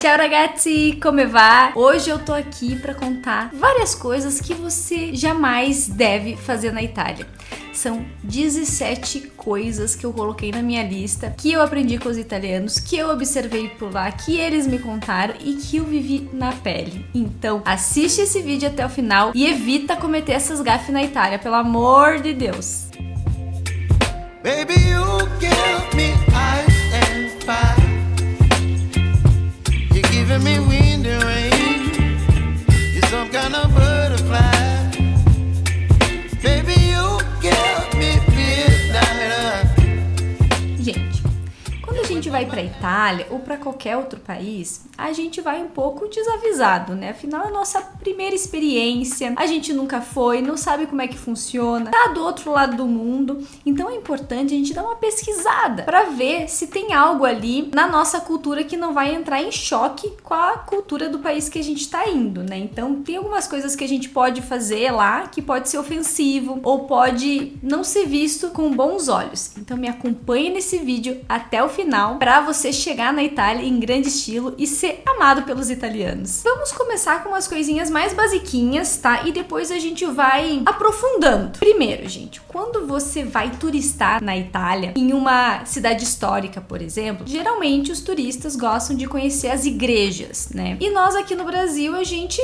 Ciao ragazzi, come va? Hoje eu tô aqui pra contar várias coisas que você jamais deve fazer na Itália. São 17 coisas que eu coloquei na minha lista, que eu aprendi com os italianos, que eu observei por lá, que eles me contaram e que eu vivi na pele. Então, assiste esse vídeo até o final e evita cometer essas gafes na Itália, pelo amor de Deus. Baby, you give me ice and fire. You're giving me wind and rain. You're some kind of butterfly. Baby, you give me midnight. Gente, quando a gente vai pra Itália ou pra qualquer outro país, a gente vai um pouco desavisado, né? Afinal, é a nossa primeira experiência, a gente nunca foi, não sabe como é que funciona, tá do outro lado do mundo, então é importante a gente dar uma pesquisada pra ver se tem algo ali na nossa cultura que não vai entrar em choque com a cultura do país que a gente tá indo, né? Então, tem algumas coisas que a gente pode fazer lá que pode ser ofensivo ou pode não ser visto com bons olhos. Então, me acompanhe nesse vídeo até o final pra você chegar na Itália em grande estilo e ser amado pelos italianos. Vamos começar com umas coisinhas mais basiquinhas, tá? E depois a gente vai aprofundando. Primeiro, gente, quando você vai turistar na Itália, em uma cidade histórica, por exemplo, geralmente os turistas gostam de conhecer as igrejas, né? E nós aqui no Brasil, a gente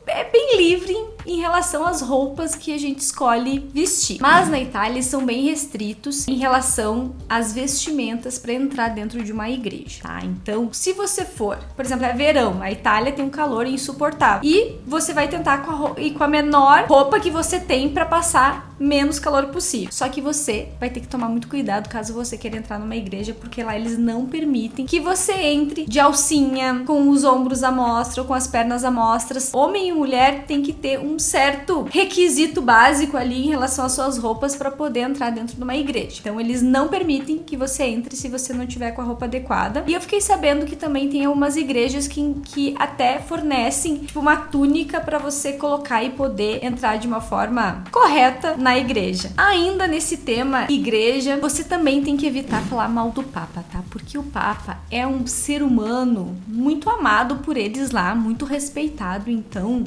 é bem livre em relação às roupas que a gente escolhe vestir. Mas na Itália eles são bem restritos em relação às vestimentas para entrar dentro de uma igreja, tá? Então, se você for, por exemplo, é verão, a Itália tem um calor insuportável e você vai tentar ir com a menor roupa que você tem para passar menos calor possível. Só que você vai ter que tomar muito cuidado caso você queira entrar numa igreja, porque lá eles não permitem que você entre de alcinha, com os ombros à mostra ou com as pernas à mostra. Homem e mulher tem que ter um certo requisito básico ali em relação às suas roupas para poder entrar dentro de uma igreja. Então eles não permitem que você entre se você não tiver com a roupa adequada. E eu fiquei sabendo que também tem algumas igrejas que até fornecem tipo uma túnica para você colocar e poder entrar de uma forma correta na igreja. Ainda nesse tema igreja, você também tem que evitar falar mal do Papa, tá? Porque o Papa é um ser humano muito amado por eles lá, muito respeitado, então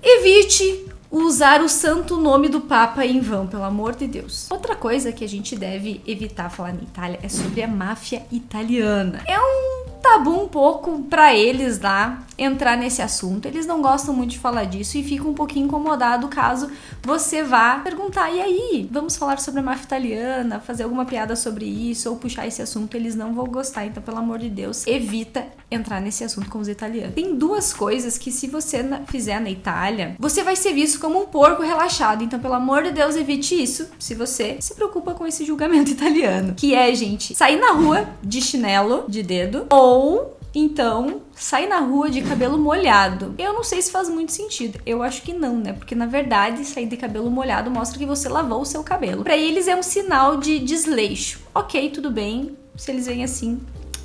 evite usar o santo nome do Papa em vão, pelo amor de Deus. Outra coisa que a gente deve evitar falar na Itália é sobre a máfia italiana. É um tabu um pouco pra eles lá entrar nesse assunto. Eles não gostam muito de falar disso e ficam um pouquinho incomodado caso você vá perguntar, e aí, vamos falar sobre a máfia italiana, fazer alguma piada sobre isso ou puxar esse assunto, eles não vão gostar. Então, pelo amor de Deus, evita entrar nesse assunto com os italianos. Tem duas coisas que se você fizer na Itália, você vai ser visto como um porco relaxado. Então, pelo amor de Deus, evite isso se você se preocupa com esse julgamento italiano. Que é, gente, sair na rua de chinelo, de dedo, ou então sair na rua de cabelo molhado. Eu não sei se faz muito sentido. Eu acho que não, né? Porque na verdade sair de cabelo molhado mostra que você lavou o seu cabelo. Pra eles é um sinal de desleixo. Ok, tudo bem. Se eles veem assim,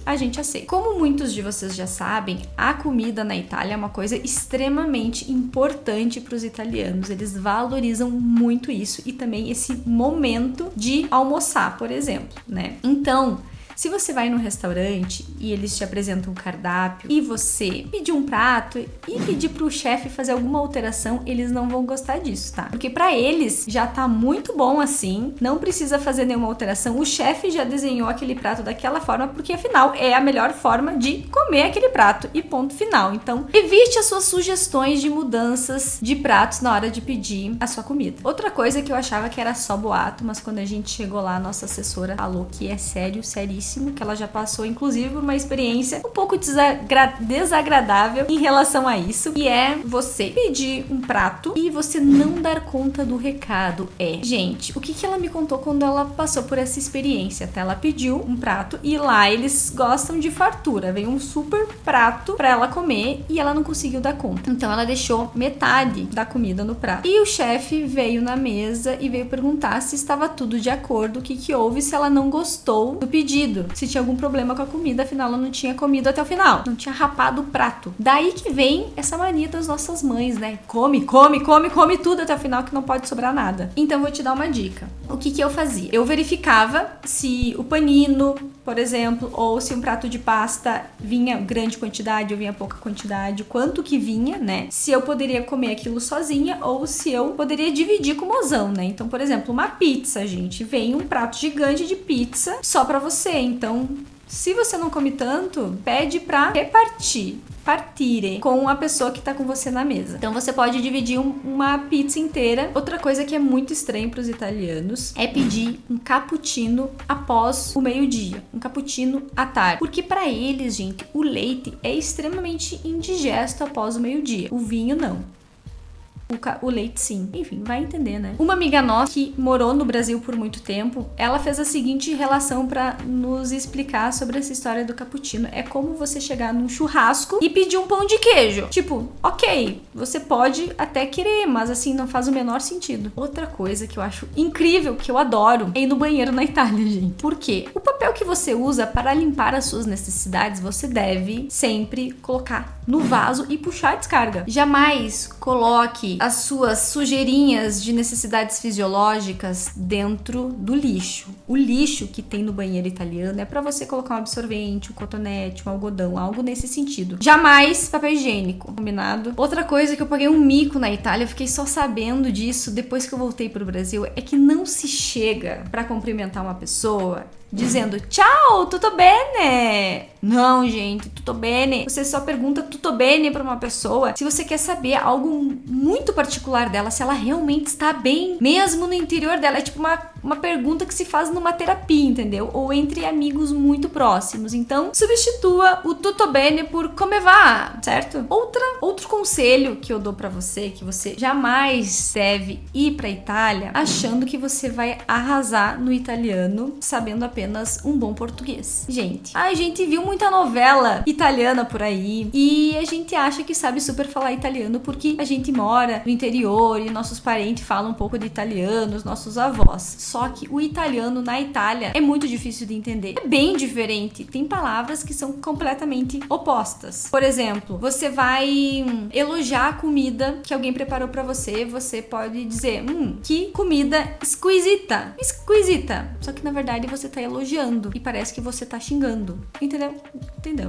a gente aceita. Como muitos de vocês já sabem, a comida na Itália é uma coisa extremamente importante para os italianos. Eles valorizam muito isso e também esse momento de almoçar, por exemplo, né? Então, se você vai num restaurante e eles te apresentam um cardápio e você pedir um prato e pedir pro chefe fazer alguma alteração, eles não vão gostar disso, tá? Porque pra eles já tá muito bom assim, não precisa fazer nenhuma alteração. O chefe já desenhou aquele prato daquela forma porque afinal é a melhor forma de comer aquele prato e ponto final. Então, evite as suas sugestões de mudanças de pratos na hora de pedir a sua comida. Outra coisa que eu achava que era só boato, mas quando a gente chegou lá, a nossa assessora falou que é sério, seríssimo, que ela já passou inclusive por uma experiência um pouco desagradável em relação a isso, e é você pedir um prato e você não dar conta do recado. Gente, o que ela me contou quando ela passou por essa experiência? Até ela pediu um prato e lá eles gostam de fartura, veio um super prato pra ela comer e ela não conseguiu dar conta, então ela deixou metade da comida no prato e o chefe veio na mesa e veio perguntar se estava tudo de acordo, o que houve, se ela não gostou do pedido. Se tinha algum problema com a comida, afinal ela não tinha comido até o final, não tinha rapado o prato. Daí que vem essa mania das nossas mães, né? Come tudo até o final que não pode sobrar nada. Então vou te dar uma dica. O que eu fazia? Eu verificava se o panino por exemplo, ou se um prato de pasta vinha grande quantidade ou vinha pouca quantidade, quanto que vinha, né? Se eu poderia comer aquilo sozinha ou se eu poderia dividir com o mozão, né? Então, por exemplo, uma pizza, gente, vem um prato gigante de pizza só pra você. Então, se você não come tanto, pede pra partirem com a pessoa que tá com você na mesa. Então você pode dividir uma pizza inteira. Outra coisa que é muito estranho pros italianos é pedir um cappuccino após o meio-dia, um cappuccino à tarde, porque pra eles, gente, o leite é extremamente indigesto após o meio-dia, o vinho não. O leite sim. Enfim, vai entender, né? Uma amiga nossa que morou no Brasil por muito tempo, ela fez a seguinte relação pra nos explicar sobre essa história do cappuccino. É como você chegar num churrasco e pedir um pão de queijo. Tipo, ok, você pode até querer, mas assim, não faz o menor sentido. Outra coisa que eu acho incrível, que eu adoro, é ir no banheiro na Itália, gente. Por quê? O papel que você usa para limpar as suas necessidades, você deve sempre colocar no vaso e puxar a descarga. Jamais coloque as suas sujeirinhas de necessidades fisiológicas dentro do lixo. O lixo que tem no banheiro italiano é para você colocar um absorvente, um cotonete, um algodão, algo nesse sentido. Jamais papel higiênico, combinado? Outra coisa que eu paguei um mico na Itália, eu fiquei só sabendo disso depois que eu voltei pro Brasil, é que não se chega para cumprimentar uma pessoa dizendo tchau, tutto bene. Não, gente, tutto bene. Você só pergunta tutto bene pra uma pessoa se você quer saber algo muito particular dela, se ela realmente está bem, mesmo no interior dela. É tipo uma pergunta que se faz numa terapia, entendeu? Ou entre amigos muito próximos. Então, substitua o tutto bene por come va, certo? Outro conselho que eu dou pra você, que você jamais deve ir pra Itália achando que você vai arrasar no italiano, sabendo apenas um bom português. Gente, a gente viu muita novela italiana por aí e a gente acha que sabe super falar italiano porque a gente mora no interior e nossos parentes falam um pouco de italiano, os nossos avós. Só que o italiano na Itália é muito difícil de entender. É bem diferente. Tem palavras que são completamente opostas. Por exemplo, você vai elogiar a comida que alguém preparou pra você, você pode dizer, que comida esquisita. Esquisita. Só que na verdade você tá elogiando e parece que você tá xingando. Entendeu?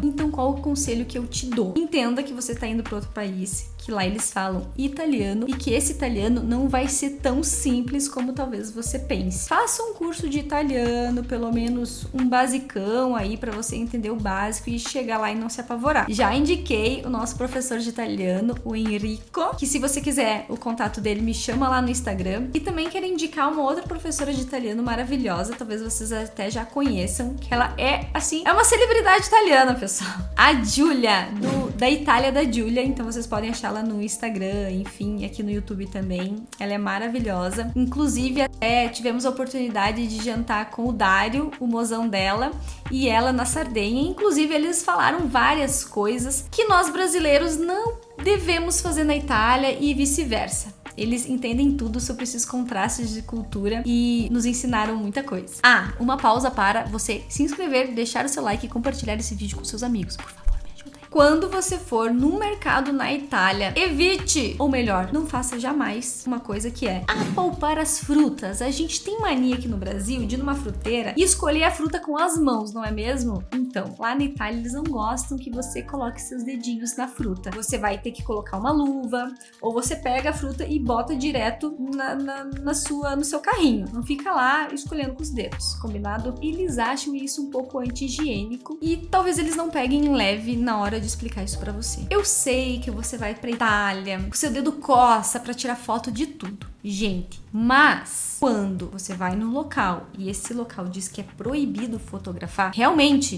Então qual o conselho que eu te dou? Entenda que você tá indo para outro país, que lá eles falam italiano e que esse italiano não vai ser tão simples como talvez você pense. Faça um curso de italiano, pelo menos um basicão aí para você entender o básico e chegar lá e não se apavorar. Já indiquei o nosso professor de italiano, o Enrico, que se você quiser o contato dele, me chama lá no Instagram. E também quero indicar uma outra professora de italiano maravilhosa, talvez vocês até já conheçam, que ela é, assim, é uma celebridade italiana, pessoal. A Giulia, da Itália da Giulia, então vocês podem achar ela no Instagram, enfim, aqui no YouTube também. Ela é maravilhosa. Inclusive, até tivemos a oportunidade de jantar com o Dário, o mozão dela, e ela na Sardenha. Inclusive, eles falaram várias coisas que nós brasileiros não devemos fazer na Itália e vice-versa. Eles entendem tudo sobre esses contrastes de cultura e nos ensinaram muita coisa. Uma pausa para você se inscrever, deixar o seu like e compartilhar esse vídeo com seus amigos, por favor. Quando você for no mercado na Itália, evite, ou melhor, não faça jamais uma coisa que é apalpar as frutas. A gente tem mania aqui no Brasil de ir numa fruteira e escolher a fruta com as mãos, não é mesmo? Então, lá na Itália eles não gostam que você coloque seus dedinhos na fruta. Você vai ter que colocar uma luva, ou você pega a fruta e bota direto no seu carrinho. Não fica lá escolhendo com os dedos, combinado? Eles acham isso um pouco anti-higiênico e talvez eles não peguem leve na hora de explicar isso pra você. Eu sei que você vai pra Itália, o seu dedo coça pra tirar foto de tudo. Gente, mas quando você vai no local e esse local diz que é proibido fotografar, realmente,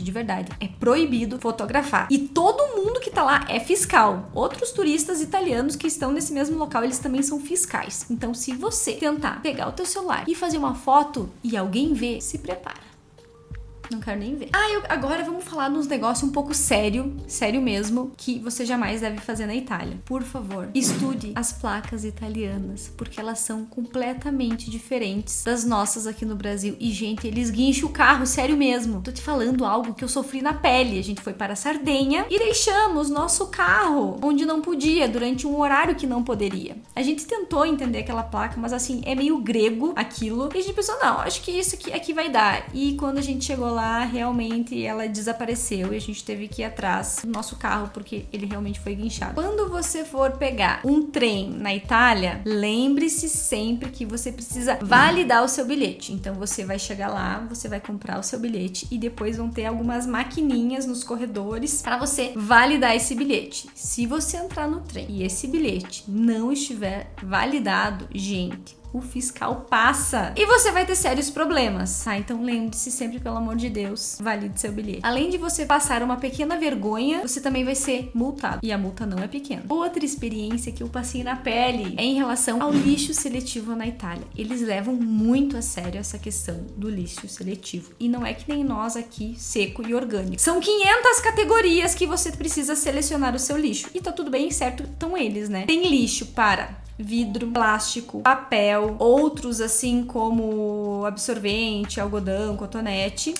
de verdade, é proibido fotografar. E todo mundo que tá lá é fiscal. Outros turistas italianos que estão nesse mesmo local, eles também são fiscais. Então, se você tentar pegar o teu celular e fazer uma foto e alguém vê, se prepara. Não quero nem ver. Agora vamos falar nos negócios um pouco sério mesmo, que você jamais deve fazer na Itália. Por favor, estude as placas italianas, porque elas são completamente diferentes das nossas aqui no Brasil. E, gente, eles guincham o carro, sério mesmo. Tô te falando algo que eu sofri na pele. A gente foi para a Sardenha e deixamos nosso carro onde não podia, durante um horário que não poderia. A gente tentou entender aquela placa, mas assim, é meio grego aquilo. E a gente pensou, não, acho que isso aqui vai dar. E quando a gente chegou lá, lá, realmente ela desapareceu e a gente teve que ir atrás do nosso carro porque ele realmente foi guinchado. Quando você for pegar um trem na Itália, lembre-se sempre que você precisa validar o seu bilhete. Então você vai chegar lá, você vai comprar o seu bilhete e depois vão ter algumas maquininhas nos corredores para você validar esse bilhete. Se você entrar no trem e esse bilhete não estiver validado, gente, o fiscal passa e você vai ter sérios problemas, tá? Então lembre-se sempre, pelo amor de Deus, valide seu bilhete. Além de você passar uma pequena vergonha, você também vai ser multado. E a multa não é pequena. Outra experiência que eu passei na pele é em relação ao lixo seletivo na Itália. Eles levam muito a sério essa questão do lixo seletivo. E não é que nem nós aqui, seco e orgânico. São 500 categorias que você precisa selecionar o seu lixo. E tá tudo bem, certo? Estão eles, né? Tem lixo para vidro, plástico, papel, outros assim como absorvente, algodão, cotonete,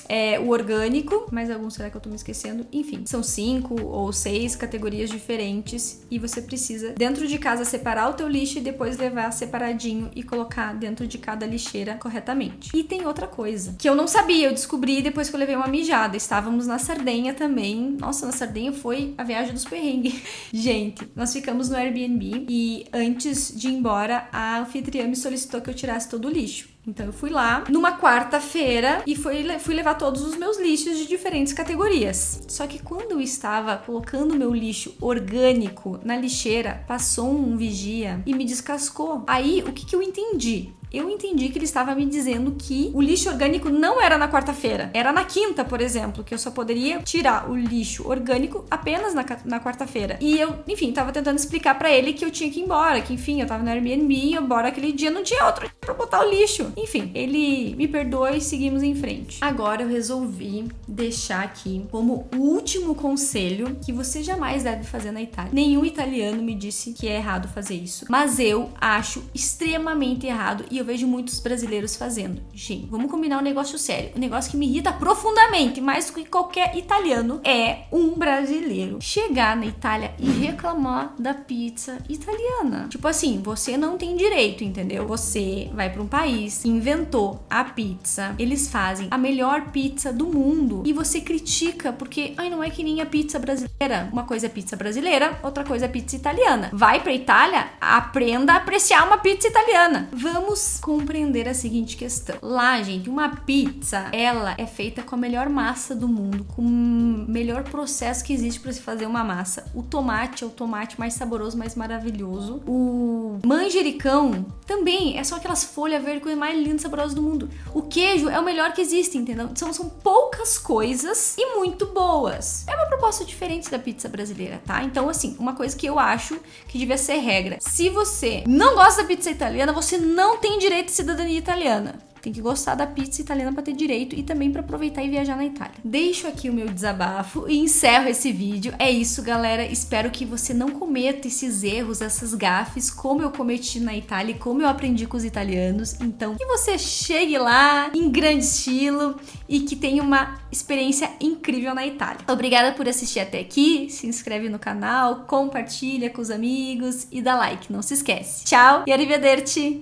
o orgânico, mais alguns será que eu tô me esquecendo? Enfim, são 5 ou 6 categorias diferentes e você precisa dentro de casa separar o teu lixo e depois levar separadinho e colocar dentro de cada lixeira corretamente. E tem outra coisa que eu não sabia, eu descobri depois que eu levei uma mijada. Estávamos na Sardenha também. Nossa, na Sardenha foi a viagem dos perrengues. Gente, nós ficamos no Airbnb e antes de ir embora, a anfitriã me solicitou que eu tirasse todo o lixo. Então eu fui lá numa quarta-feira e fui levar todos os meus lixos de diferentes categorias. Só que quando eu estava colocando meu lixo orgânico na lixeira, passou um vigia e me descascou. Aí, o que eu entendi? Eu entendi que ele estava me dizendo que o lixo orgânico não era na quarta-feira, era na quinta, por exemplo, que eu só poderia tirar o lixo orgânico apenas na quarta-feira. E eu, enfim, tava tentando explicar pra ele que eu tinha que ir embora, que enfim, eu tava no Airbnb, embora aquele dia não tinha outro dia pra botar o lixo. Enfim, ele me perdoou e seguimos em frente. Agora eu resolvi deixar aqui como último conselho que você jamais deve fazer na Itália. Nenhum italiano me disse que é errado fazer isso, mas eu acho extremamente errado e eu vejo muitos brasileiros fazendo. Gente, vamos combinar um negócio sério. Um negócio que me irrita profundamente, mais do que qualquer italiano, é um brasileiro chegar na Itália e reclamar da pizza italiana. Tipo assim, você não tem direito, entendeu? Você vai pra um país que inventou a pizza, eles fazem a melhor pizza do mundo e você critica porque, ai, não é que nem a pizza brasileira. Uma coisa é pizza brasileira, outra coisa é pizza italiana. Vai pra Itália, aprenda a apreciar uma pizza italiana. Vamos compreender a seguinte questão. Lá, gente, uma pizza, ela é feita com a melhor massa do mundo, com o melhor processo que existe para se fazer uma massa. O tomate é o tomate mais saboroso, mais maravilhoso. O manjericão também é só aquelas folhas verdes, coisa mais linda e saborosa do mundo. O queijo é o melhor que existe, entendeu? São poucas coisas e muito boas. É uma proposta diferente da pizza brasileira, tá? Então, assim, uma coisa que eu acho que devia ser regra. Se você não gosta da pizza italiana, você não tem direito de cidadania italiana. Tem que gostar da pizza italiana para ter direito e também para aproveitar e viajar na Itália. Deixo aqui o meu desabafo e encerro esse vídeo. É isso, galera. Espero que você não cometa esses erros, essas gafes, como eu cometi na Itália e como eu aprendi com os italianos. Então, que você chegue lá em grande estilo e que tenha uma experiência incrível na Itália. Obrigada por assistir até aqui. Se inscreve no canal, compartilha com os amigos e dá like. Não se esquece. Tchau e arrivederci!